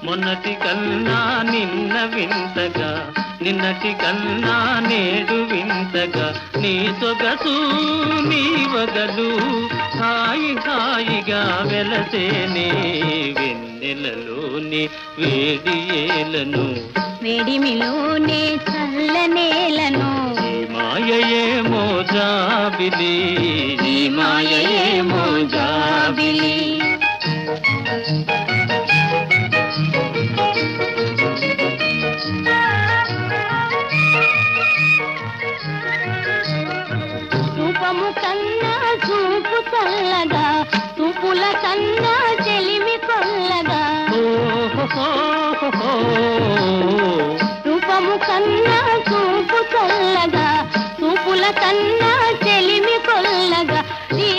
మొన్నటి కన్నా నిన్న వింతగా, నిన్నటి కన్నా నేడు వింతగా, నీ సొగసు నీ వగలు హాయి హాయిగా వెలసేనే వెన్నెలలోని వేడి ఏలను, వేడిమిలోనే చల్లనేలను. ఈ మాయయేమో జాబిలి, ఈ మాయయేమో జాబిలి. రూపము కన్నా చూపు చల్లగా, చూపుల కన్నా చెలిమి కొల్లగా. రూపము కన్నా చూపు చల్లగా, చూపుల కన్నా చెలిమి కొల్లగా. నీ